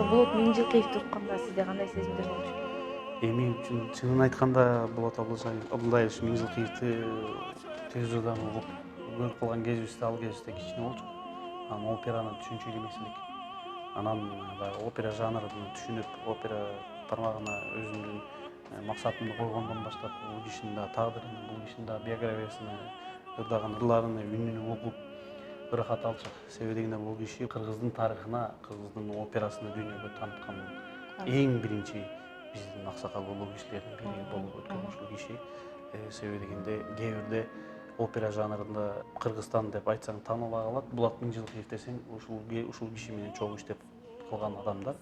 Болот Миңжилкеевди укканда сизде кандай сезимдер болчу? Мен үчүн чынын айтканда Болот Абылдаевич Миңжилкеевди телевизордон угуп көрүп калган кезибизде ал кезибизде кичине болчу. Анан операны түшүнчү эле эмес элек. Анан баягы опера жанрын түшүнүп, опера тармагына өзүмдүн максатымды койгондон баштап бул кишинин да тагдырын, бул кишинин да биографиясын ырдаган ырларын, үнүн угуп ырахат алчак. Себеби дегенде бул киши кыргыздын тарыхына, кыргыздын операсына дүйнөгө тааныткан эң биринчи биздин аксакал улуу кишилердин бири болуп өткөн ушул киши. Себеби дегенде кээ бирде опера жанрында Кыргызстан деп айтсаң таанылбай калат. Болот Миңжилкеев десең ушул киши менен чогуу иштеп калган адамдар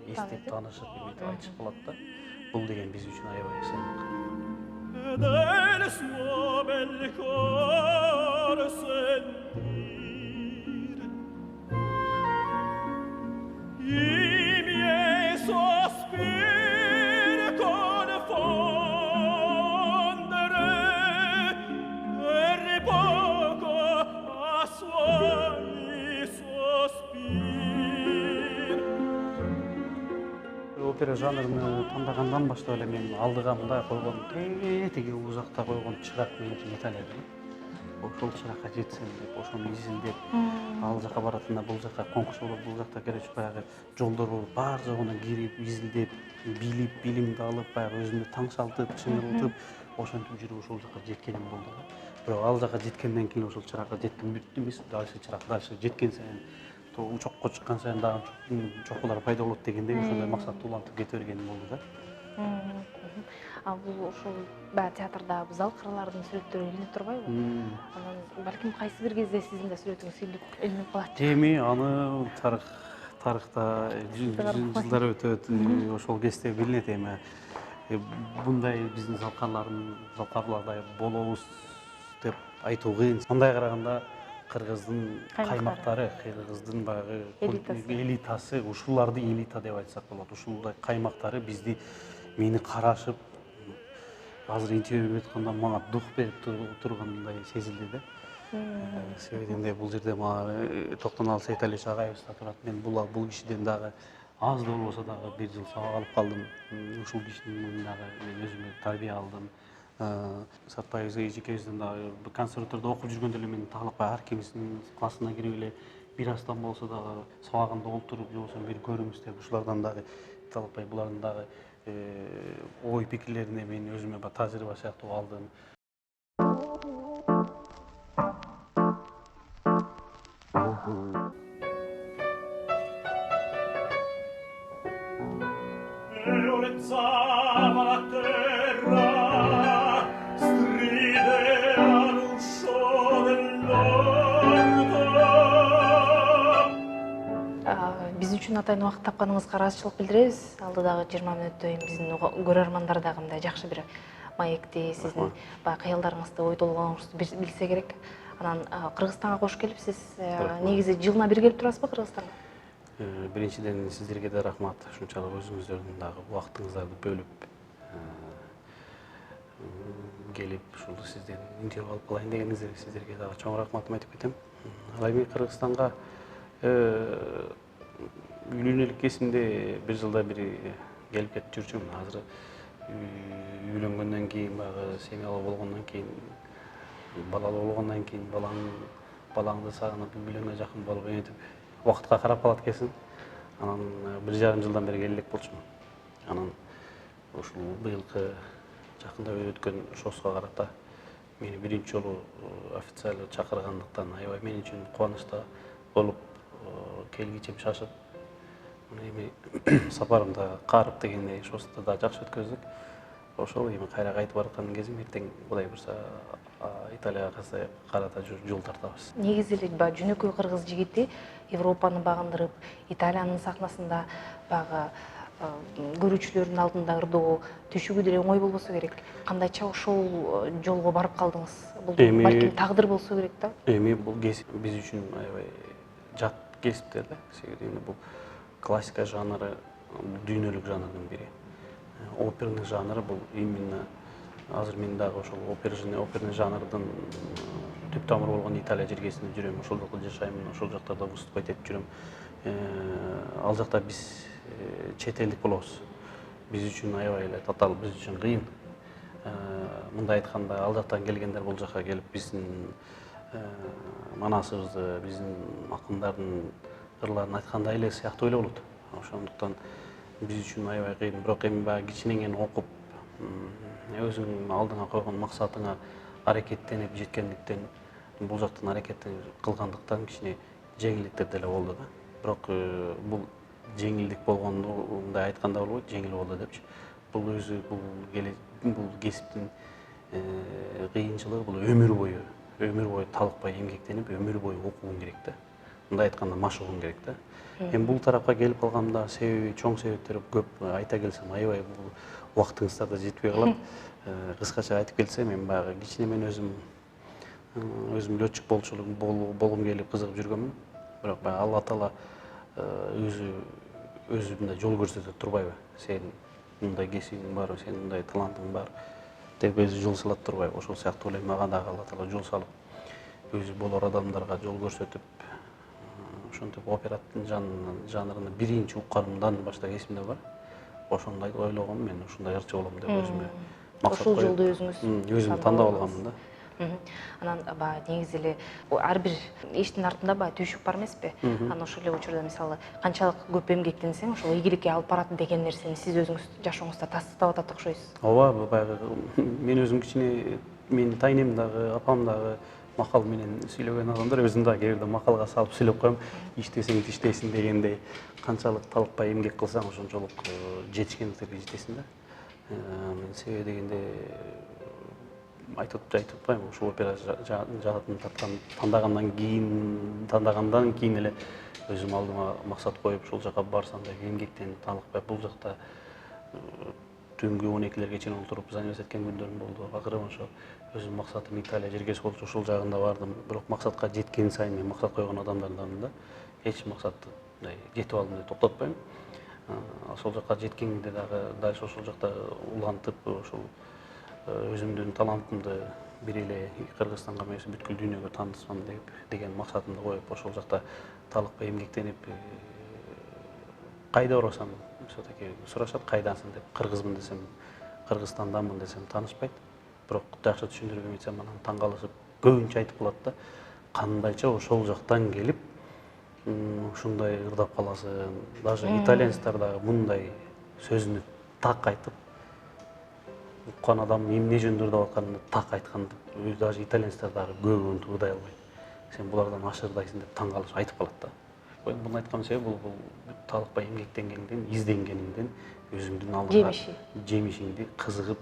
эстеп таанышып, эметип айтышып калат да. Бул деген биз үчүн аябай сыймык. Del suo bel cor sentir I miei sospiri confondere e poco a suoi sospiri. Опера жанрын тандагандан баштап эле мен алдыга мындай койгон, тиги узакта койгон чырак мен үчүн Италия эле. Ошол чыракка жетсем деп, ошону изилдеп, ал жака баратында бул жака конкурс болот, бул жакта керечи баягы жолдор болуп, баар жогуна кирип, изилдеп, билип, билимди алып, баягы өзүмдү таңшалтып, чыңырылтып, ошентип жүрүп ошол жака жеткеним болду да. Бирок ал жака жеткенден кийин ошол чыракка жеттим бүттү эмес, дальше чырак дальше жеткен сайын чокко чыккан сайын дагы чокулар пайда болот дегендей ошондой максатты улантып кете бергеним болду да. А бул ошол баягы театрда зал кырлардын сүрөттөрү илинип турбайбы? Анан балким кайсы бир кезде сиздин да сүрөтүңүз илинип калат. Эми аны тарыхта жылдар өтөт, ошол кезде билинет эми. Мындай биздин залкарлардай болобуз деп айтуу кыйын. Мындай караганда Кыргыздын каймактары, Кыргыздын баягы элитасы, ушуларды элита деп айтсак болот. Ушулдай каймактары мени карашып, азыр интервью берип атканда мага дух берип тургандай сезилди да. Себеби дегенде бул жерде мага Токтонал Сейталич агайыбыз да турат. Мен бул кишиден дагы аз да болбосо дагы бир жыл сабак алып калдым. Ушул кишинин дагы мен өзүмө тарбия алдым. Сатпай эжекебизден дагы консерваторияда окуп жүргөндө эле мен Таалыкбай Аркемиздин классына кирип эле бир аздан болсо дагы сабагында олтуруп, же болбосо бир көрүңүз деп ушулардан дагы Таалыкбай булардын дагы ой пикирлерине мен өзүмө тажрыйба сыяктуу алдым. Биз үчүн атайын убакыт тапканыңызга ыраазычылык билдиребиз. Алдыдагы 20 мүнөттөн биздин көрөрмандар дагы мындай жакшы бир маекти, сиздин баягы кыялдарыңызды, ой толгооңузду билсе керек. Анан Кыргызстанга кош келипсиз. Негизи жылына бир келип турасызбы Кыргызстанга? Биринчиден сиздерге да рахмат, ушунчалык өзүңүздөрдүн дагы убактыңыздарды бөлүп келип ушул сизден интервью алып калайын дегениңизге сиздерге дагы чоң рахматымды айтып кетем. Ал эми Кыргызстанга үйлөнөлүк кесимде бир жылда бир келип кетип жүрчүмүн. Азыр үйлөнгөндөн кийин, баягы семьялуу болгондон кийин, балалуу болгондон кийин балаңды сагынып, үйлөнгө жакын болуп, эметип убакытка карап калат экенсиң. Анан 1,5 жылдан бери келе элек болчумун. Анан ушул быйылкы жакында өткөн шоско карата мени биринчи жолу официально чакыргандыктан аябай мен үчүн кубанычта болуп, келгичем шашып, эми сапарымда каарып дегендей шосто да жакшы өткөздүк. Ошол эми кайра кайтып бараткан кезим эртең Кудай буйрса Италияга карата жол тартабыз. Негизи эле баягы жөнөкөй кыргыз жигити Европаны багындырып, Италиянын сахнасында баягы көрүүчүлөрдүн алдында ырдоо түшүгү деле оңой болбосо керек. Кандайча ошол жолго барып калдыңыз? Бул балким тагдыр болсо керек да. Эми бул кесип биз үчүн аябай жат кесиптер да. Себеби бул классика жанры, дүйнөлүк жанрдын бири. Оперный жанры бул именно азыр мен дагы ошол оперный жанрдын түп тамыры болгон Италия жергесинде жүрөм, ошол жакта жашайм, ошол жактарда выступать этип жүрөм. Ал жакта биз чет элдик болобуз. Биз үчүн аябай эле татаал, биз үчүн кыйын. Мындай айтканда, ал жактан келгендер бул жакка келип биздин манасыбызды, биздин акындардын ырларын айткандай эле сыяктуу эле болот. Ошондуктан биз үчүн аябай кыйын. Бирок эми баягы кичинеңен окуп, өзүң алдыңа койгон максатыңа аракеттенип жеткендиктен, бул жактан аракет кылгандыктан кичине жеңилдиктер деле болду да. Бирок бул жеңилдик болгондо айтканда болбойт, жеңил болду депчи. Бул өзү бул кесиптин кыйынчылыгы, бул өмүр бою талыкпай эмгектенип, өмүр бою окугун керек да. Мындай айтканда машыгуун керек да. Эми бул тарапка келип калгамда себеби, чоң себептери көп айта келсем, аябай бул убактыңыздар да жетпей калат. Кыскача айтып келсем, мен баягы кичине мен өзүм летчик болгум келип кызыгып жүргөмүн. Бирок баягы Алла Таала өзү мындай жол көрсөтөт турбайбы? Сен мындай кесибиң бар, сен мындай талантың бар деп өзү жол салат турбайбы? Ошол сыяктуу эле мага дагы Алла Таала жол салып, өзү болор адамдарга жол көрсөтүп, ошентип операттын жанрыны биринчи укканымдан баштап эсимде бар. Ошондой ойлогом, мен ушундай ырчы болом деп өзүмө максат коюп. Ошол жолду өзүңүз тандап алганмын да. Анан баягы негизи эле ар бир иштин артында баягы түйшүк бар эмеспи? Анан ошол эле учурда мисалы канчалык көп эмгектенсең, ошол ийгиликке алып барат деген нерсени сиз өзүңүз жашооңузда тастап атат окшойсуз. Ооба, баягы мен өзүм кичине, менин тайнем дагы, апам дагы макал менен сүйлөгөн адамдар, өзүм дагы кээ бирде макалга салып сүйлөп коем, иштесең тиштейсиң дегендей, канчалык талыкпай эмгек кылсаң, ошончолук жетишкендиктерге жетесиң да. Мен себеби дегенде айтып атпайм, ушул опера жаатын тандагандан кийин эле өзүм алдыма максат коюп, ушул жака барсам деп эмгектенип, талыкпай, бул жакта түнгү 12-лерге чейин отуруп занялась эткен күндөрүм болду. Акыры ошо өзүм максатым Италия жергеси болчу, ошол жагында бардым. Бирок максатка жеткен сайын мен максат койгон адамдардан да эч максатты жетип алдым деп токтотпойм. Ошол жакка жеткенде дагы дальше ошол жакта улантып, ошол өзүмдүн талантымды бир эле Кыргызстанга эмес, бүткүл дүйнөгө таанытсам деген максатымды коюп, ошол жакта талыкпай эмгектенип, кайда барасаң, все-таки сурашат, кайдансың деп. Кыргызмын десем, Кыргызстандамын десем таанышпайт. Бирок жакшы түшүндүрүп айтсам, анан таң калышып көбүнчө айтып калат да, кандайча ошол жактан келип ушундай ырдап каласың. Даже итальянецтер дагы мындай сөзүнө так айтып, уккан адам эмне жөнүндө ырдап атканын так айтканды, даже итальянецтер дагы көбү ырдай албайт. Сен булардан ашырдайсың деп таң калышып айтып калат да. Буну айткан себеби бул талыкпай эмгектенгенден, изденгениңден, өзүңдүн алдыңа жемишиңди кызыгып,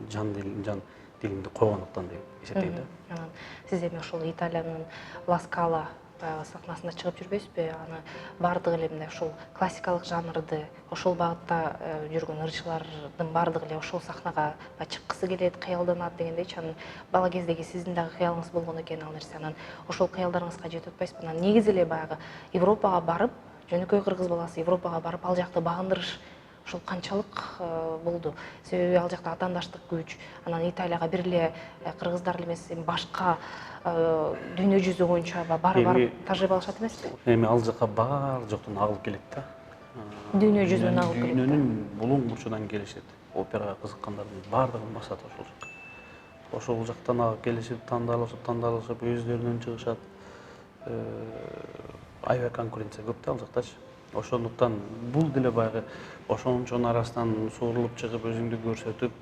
жан дилиңди койгондуктан деп эсептейм да. Анан сиз эми ошол Италиянын Ла Скала сахнасына чыгып жүрбөйсүзбү? Аны баардыгы эле мындай ошол классикалык жанрды, ошол багытта жүргөн ырчылардын баардыгы эле ошол сахнага чыккысы келет, кыялданат дегендейчи. Анан бала кездеги сиздин дагы кыялыңыз болгон экен ал нерсе. Анан ошол кыялдарыңызга жетип атпайсызбы? Анан негизи эле баягы Европага барып, жөнөкөй кыргыз баласы Европага барып, ал жакты багындырыш ошол канчалык болду? Себеби ал жакта атаандаштык күч. Анан Италияга бир эле кыргыздар эле эмес, башка дүйнө жүзү боюнча барып тажрыйба алышат эмеспи? Эми ал жака баары жоктон агылып келет да. Дүйнө жүзүнөн агылып келет. Дүйнөнүн булуң бурчунан келишет. Операга кызыккандардын баардыгынын максаты ошол жак. Ошол жактан агып келишип, тандалышып, өздөрүнөн чыгышат. Аябай конкуренция көп да ал жактачы. Ошондуктан бул деле баягы ошончонун арасынан суурулуп чыгып өзүңдү көрсөтүп,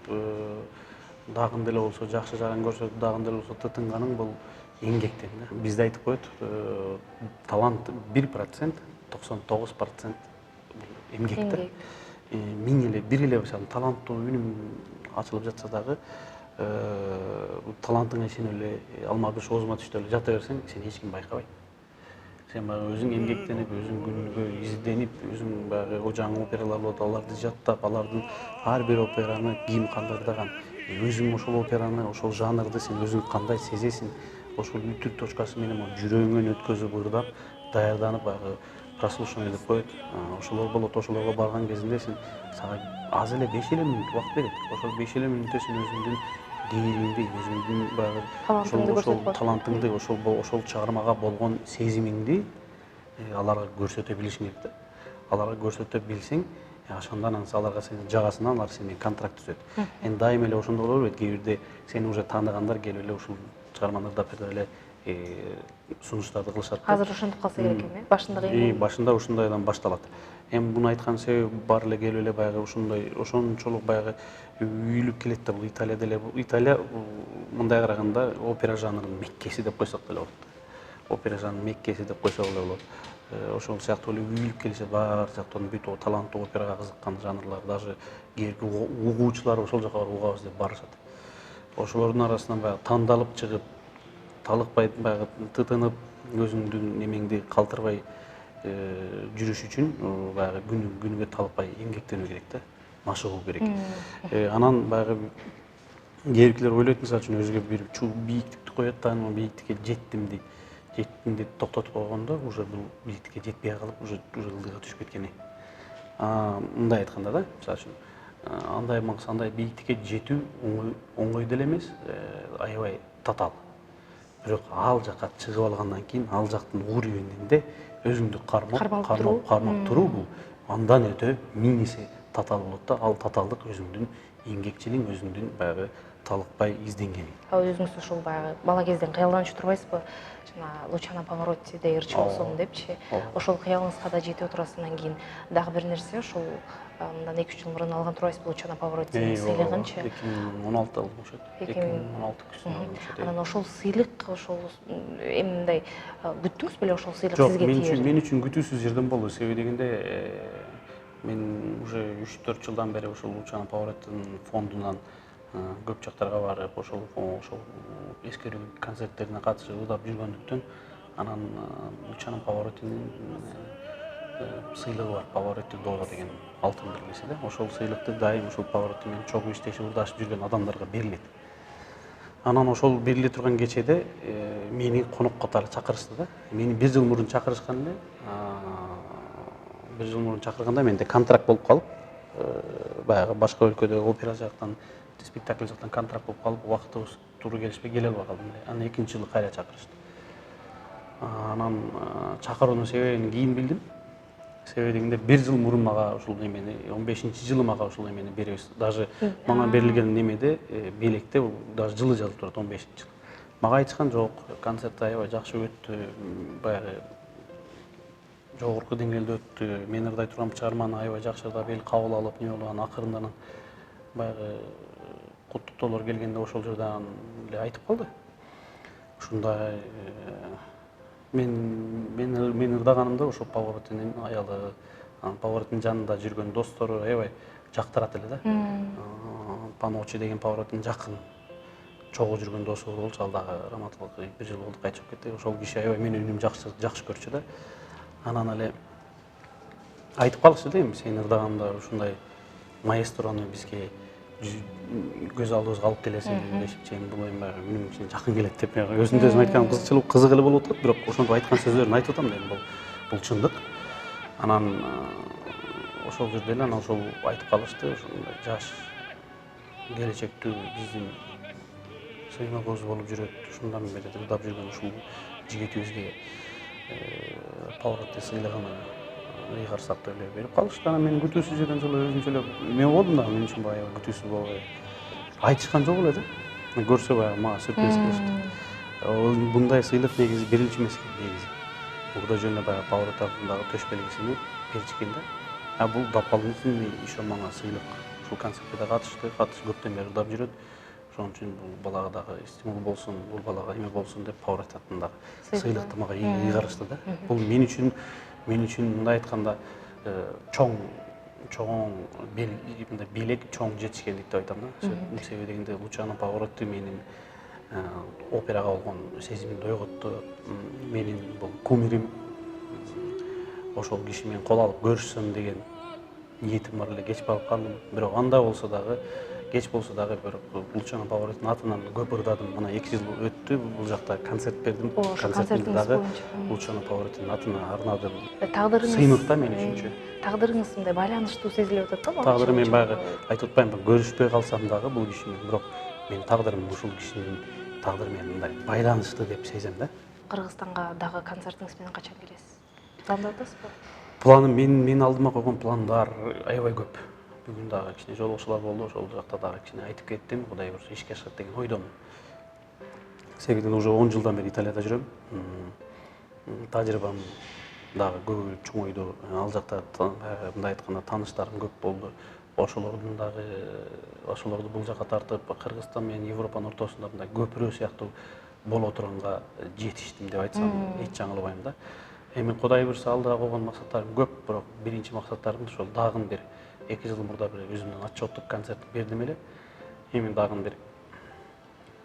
дагы деле болсо жакшы жагын көрсөтүп, дагы деле болсо тытынганың бул эмгектен да. Бизде айтып коет, талант 1%, 99% эмгек да. Миң эле, бир эле таланттуу үнүм ачылып жатса дагы, талантыңа ишенип эле алма беш оозума түштү эле жата берсең, сени эч ким байкабайт. Сен баягы өзүң эмгектенип, өзүң күнүгө изденип, өзүң баягы жаңы опералар болот, аларды жаттап, алардын ар бир операны ким кандайдаган, өзүң ошол операны, ошол жанрды сен өзүң кандай сезесиң, ошол үтүр точкасы менен жүрөгүңөн өткөзүп, ырдап, даярданып баягы прослушивание деп коет. Ошолор болот, ошолорго барган кезинде сен сага аз эле 5 эле мүнөт убакыт берет. Ошол 5 эле мүнөттө сен өзүңдүн дээриңди, өзүңдүн баягы ошол талантыңды, ошол чыгармага болгон сезимиңди аларга көрсөтө билишиң керек да. Аларга көрсөтө билсең, ошондон анан аларга сен жагасың, алар сени контракт түзөт. Эми дайыма эле ошондой боло бербейт. Кээ бирде сени уже тааныгандар келип эле ушул чыгарманы ырдап берип эле сунуштарды кылышат. Азыр ошентип калса керек эми, башында кыйын. Башында ушундайдан башталат. Эми буну айткан себеби бар эле келип эле баягы ушундай ошончолук баягы үйүлүп келет да. Бул Италия деле, Италия мындай караганда опера жанрынын меккеси деп койсок деле болот. Опера жанрынын меккеси деп койсок эле болот. Ошол сыяктуу эле үйүлүп келишет, баары жактан бүт таланттуу операга кызыккан жанрлар, даже кээки угуучулар ошол жака барып угабыз деп барышат. Ошолордун арасынан баягы тандалып чыгып, талыкпай баягы тытынып, өзүңдүн немеңди калтырбай жүрүш үчүн баягы күнүгө талыкпай эмгектенүү керек да, машыгуу керек. Анан баягы кээбиркилер ойлойт, мисалы үчүн өзүгө бир бийиктикти коет да, анан бийиктикке жеттим дейт. Жеттим деп токтотуп койгондо, уже бул бийиктикке жетпей калып, уже ылдыйга түшүп кеткен. Мындай айтканда да, мисалы үчүн андай бийиктикке жетүү оңой деле эмес, аябай татаал. Бирок ал жакка чыгып алгандан кийин, ал жактын уровенинде өзүңдү кармап туруу бул андан өтө 1000 эсе татаал болот да. Ал татаалдык өзүңдүн эмгекчилиң, өзүңдүн баягы талыкпай изденгениң. Өзүңүз ушул баягы бала кезден кыялданчу турбайсызбы? Жана Лучано Паваротти ырчы болсом депчи. Ошол кыялыңызга да жетип отурасыз. Андан кийин дагы бир нерсе, ушул мындан 2-3 жыл мурун алган турбайсызбы Лучано Павароттинин сыйлыгынчы? 2016 болушат. 2016 күзүндө. Анан ошол сыйлык, ошол эми мындай күттүңүз беле ошол сыйлык сизге тиер? Жок, мен үчүн күтүүсүз жерден болду. Себеби дегенде мен уже 3-4 жылдан бери ошол Лучано Паваротинин фондунан көп жактарга барып, ошол эскерүү концерттерине катышып ырдап жүргөндүктөн, анан Лучано Паваротинин сыйлыгы бар, Паваротти Доро деген алтын белгиси да. Ошол сыйлыкты дайым ушул Паваротти менен чогуу иштешип ырдашып жүргөн адамдарга берилет. Анан ошол бериле турган кечеде мени конок катары чакырышты да. Мени 1 жыл мурун чакырышкан эле. 1 жыл мурун чакырганда менде контракт болуп калып, баягы башка өлкөдө опера жактан, спектакль жактан контракт болуп калып, убактыбыз туура келишпей келе албай калдым. Анан 2-жылы кайра чакырышты. Анан чакыруунун себебин кийин билдим. Себеби дегенде 1 жыл мурун мага ушул немени, 15-жылы мага ушул немени беребиз. Даже мага берилген немеде, белекте даже жылы жазылып турат, 15-жыл. Мага айтышкан жок, концерт аябай жакшы өттү, баягы жогорку деңгээлде өттү. Мен ырдай турган чыгарманы аябай жакшы ырдап, эл кабыл алып, не болгон акырында баягы куттуктоолор келгенде ошол жерден эле айтып калды. Ушундай мен ырдаганымда ошол Павароттинин аялы, Павароттинин жанында жүргөн достору аябай жактырат эле да. Паночи деген Павароттинин жакын чогуу жүргөн досу болчу, ал дагы раматылык 1 жыл болду кайтып кетти. Ошол киши аябай менин үнүмдү жакшы көрчү да. Анан эле айтып калышты да, эми сен ырдаганымда ушундай маэстрону бизге көз алдыбызга алып келесиң дешипчи, эми бул эми үнүм сен жакын келет деп өзүмдө өзүм айткан кызык эле болуп атат, бирок ошентип айткан сөздөрүн айтып атам да, эми бул чындык. Анан ошол жерде эле анан ошол айтып калышты, ошондой жаш келечектүү биздин сыймагыбыз болуп жүрөт, ушундан бери ырдап жүргөн ушул жигитибизге Паваротти сыйлыгын ыйгарсак деп эле берип калышты. Анан мен күтүүсүз жерден өзүнчө эле эме болдум да, мен үчүн баягы күтүүсүз болбой. Айтышкан жок эле да. Көрсө баягы мага сюрприз кылышты. Мындай сыйлык негизи берилчү эмес экен негизи. Бул да жөн эле баягы Паваротти алдындагы төш белгисини берчү экен да. Бул дополнительный еще мага сыйлык. Ушул концертке да катышты, көптөн бери ырдап жүрөт. Ошон үчүн бул балага дагы стимул болсун, бул балага эме болсун деп Powerade атындагы сыйлыкты мага ыйгарышты да. Бул мен үчүн мындай айтканда чоң белек чоң жетишкендик деп айтам да. Себеби дегенде Лучано Pavarotti менин операга болгон сезимимди ойготту. Менин бул кумирим, ошол киши менен кол алып көрүшсөм деген ниетим бар эле. Кеч барып калдым. Бирок андай болсо дагы, кеч болсо дагы бирок Лучано Pavarottинин атынан көп ырдадым. Мына 2 жыл өттү, бул жакта концерт бердим. Концертимди дагы Лучано Pavarottинин атына арнадым. Тагдырыңыз сыймык да мен үчүнчү. Тагдырыңыз мындай байланыштуу сезилип атат да. Тагдырым мен баягы айтып атпаймынбы, көрүшпөй калсам дагы бул киши менен, бирок мен тагдырым ушул кишинин тагдыры менен мындай байланыштуу деп сезем да. Кыргызстанга дагы концертиңиз менен качан келесиз? Пландап атасызбы? Планым мен алдыма койгон пландар аябай көп. Бүгүн дагы кичине жолугушуулар болду, ошол жакта дагы кичине айтып кеттим. Кудай буюрса ишке ашат деген ойдомун. Себеби уже 10 жылдан бери Италияда жүрөм. Тажрыйбам дагы чоңойду. Ал жакта мындай айтканда тааныштарым көп болду. Ошолорду бул жака тартып, Кыргызстан менен Европанын ортосунда мындай көпүрө сыяктуу боло турганга жетиштим деп айтсам эч жаңылбайм да. Эми Кудай буюрса алдыга койгон максаттарым көп, бирок биринчи максаттарым ошол дагы бир 2 жыл мурда бир өзүмдүн отчеттук концерт бердим эле. Эми дагы бир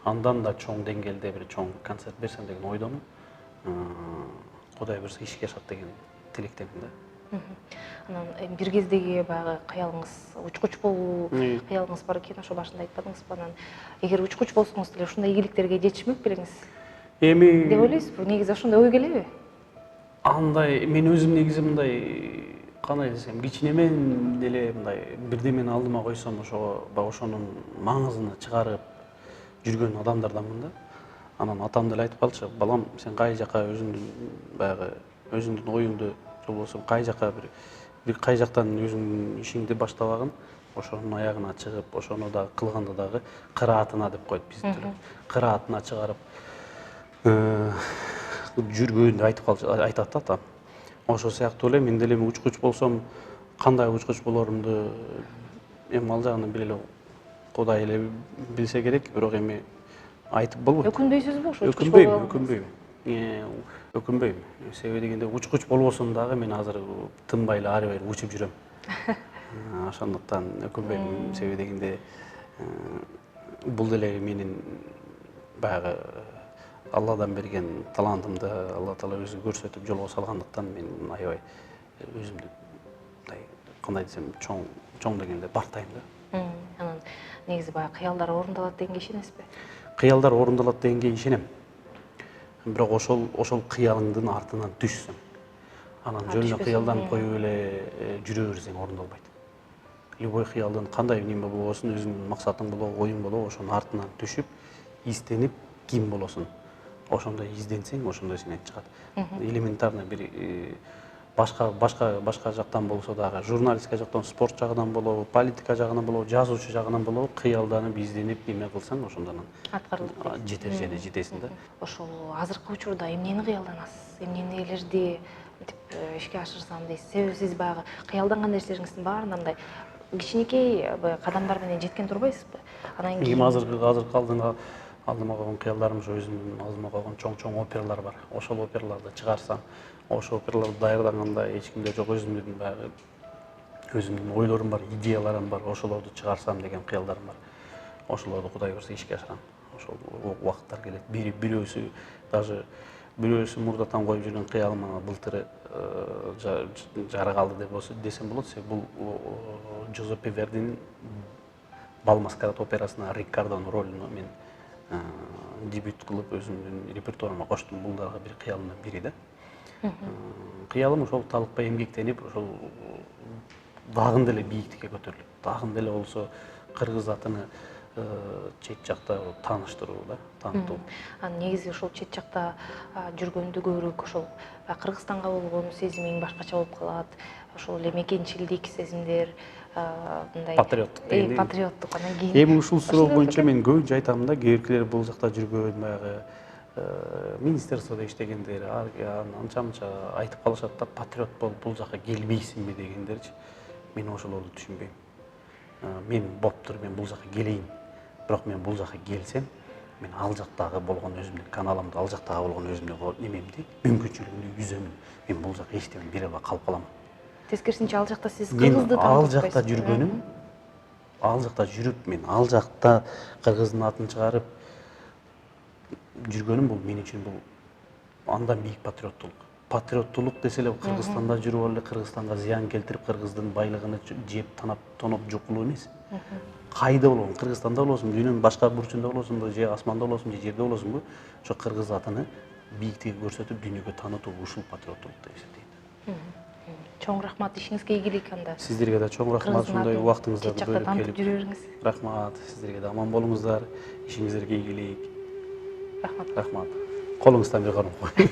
андан да чоң деңгээлде бир чоң концерт берсем деген ойдомун. Кудай буюрса ишке ашат деген тилектемин да. Анан бир кездеги баягы кыялыңыз учкуч болуу кыялыңыз бар экен, ошо башында айтпадыңызбы? Анан эгер учкуч болсоңуз деле ушундай ийгиликтерге жетишмек белеңиз? Эми деп ойлойсузбу? Негизи ошондой ой келеби? Андай мен өзүм негизи мындай кандай десем, кичинемен деле мындай бирдемени алдыма койсом ошонун маңызын чыгарып жүргөн адамдарданмын да. Анан атам деле айтып калчу, балам, сен кай жака өзүңдүн оюңду болбосо кай жака бир кай жактан өзүңдүн ишиңди баштабагын, ошонун аягына чыгып, ошону дагы кылганда дагы кыраатына деп коет биздин тилде. Кыраатына чыгарып жүргөндү айтат да атам. Ошол сыяктуу эле мен деле учкуч болсом, кандай учкуч болорумду эми ал жагын биле эле Кудай эле билсе керек, бирок эми айтып болбойт. Өкүнбөйсүзбү ошо учкуч болбогонго? Өкүнбөйм. Себеби дегенде учкуч болбосом дагы мен азыр тынбай эле ары бери учуп жүрөм. Ошондуктан өкүнбөйм. Себеби дегенде бул деле менин баягы Алладан берген талантымды Алла Таала өзү көрсөтүп жолго салгандыктан мен аябай өзүмдү кандай десем чоң дегенде бартайм да. Анан негизи баягы кыялдар орундалат дегенге ишенесизби? Кыялдар орундалат дегенге ишенем. Бирок ошол кыялыңдын артынан түшсөң, анан жөн кыялдан коюп эле жүрө берсең орундалбайт. Любой кыялдын кандай неме болбосун, өзүңдүн максатың болобу, оюң болобу, ошонун артынан түшүп, изденип ким болосуң. Ошондой изденсең, ошондой сенен чыгат. Элементарно бир башка жактан болсо дагы, журналистика жактан, спорт жагынан болобу, политика жагынан болобу, жазуучу жагынан болобу, кыялданып, изденип неме кылсаң, ошондон аткарылып жетер жерге жетесиң да. Ошол азыркы учурда эмнени кыялданасыз? Эмнелерди мынтип ишке ашырсам дейсиз? Себеби сиз баягы кыялданган нерселериңиздин баарына мындай кичинекей кадамдар менен жеткен турбайсызбы? Анан кийин азыркы алдыма койгон кыялдарым ошо өзүмдүн алдыма койгон чоң опералар бар. Ошол операларды чыгарсам, ошол операларды даярдаганда эч кимде жок өзүмдүн ойлорум бар, идеяларым бар. Ошолорду чыгарсам деген кыялдарым бар. Ошолорду Кудай буюрса ишке ашырам. Ошол убакыттар келет. Бирөөсү мурдатан коюп жүргөн кыялым былтыр жара калды деп десем болот. Себеби бул Джузеппе Вердинин Бал Маскарад операсына Риккардонун ролуну мен дебют кылып өзүмдүн репертуарыма коштум. Бул дагы бир кыялымдын бири да. Кыялым ошол талыкпай эмгектенип, ошол дагы деле бийиктикке көтөрүлүп, дагы деле болсо кыргыз атыны чет жакта тааныштыруу да, таанытуу. Негизи ошол чет жакта жүргөндө көбүрөөк ошол Кыргызстанга болгон сезимиң башкача болуп калат. Ошол эле мекенчилдик сезимдер, мындай патриоттук анан кийин. Эми ушул суроо боюнча мен көбүнчө айтам да, кээбиркилер бул жакта жүргөн баягы министерстводо иштегендер анча-мынча айтып калышат да, патриот болуп бул жака келбейсиңби дегендерчи. мен ошолорду түшүнбөйм. Мен боптур, мен бул жака келейин. Бирок мен бул жака келсем, мен ал жактагы болгон өзүмдүн каналымды, ал жактагы болгон өзүмдүн немемди, мүмкүнчүлүгүмдү yüзөмүн. Мен бул жака эчтеме бере албай калып калам. Тескерисинче ал жакта сиз Мен кыргызды ал таанып жакта жүргөнүм, ал жакта жүрүп, мен ал жакта кыргыздын атын чыгарып жүргөнүм бул мен үчүн бул андан бийик патриоттулук. Патриоттулук десе эле Кыргызстанда жүрүп алып, Кыргызстанга зыян келтирип, Кыргыздын байлыгын жеп, тоноп жукулуу эмес. Кайда болобу, Кыргызстанда болосуңбу, дүйнөнүн башка бурчунда болосуңбу, же асманда болосуңбу, же жерде болосуңбу, ошо кыргыз атыны бийиктиги көрсөтүп, дүйнөгө таанытуу ушул патриоттулук деп эсептейм. Чоң рахмат, ишиңизге ийгилик анда. Сиздерге да чоң рахмат, ушундай убактыңыздарды бөлүп танытып келип. жүрө бериңиз. Рахмат, сиздерге да аман болуңуздар, ишиңиздерге ийгилик. Рахмат. Рахмат. Колуңуздан бир карым коюң.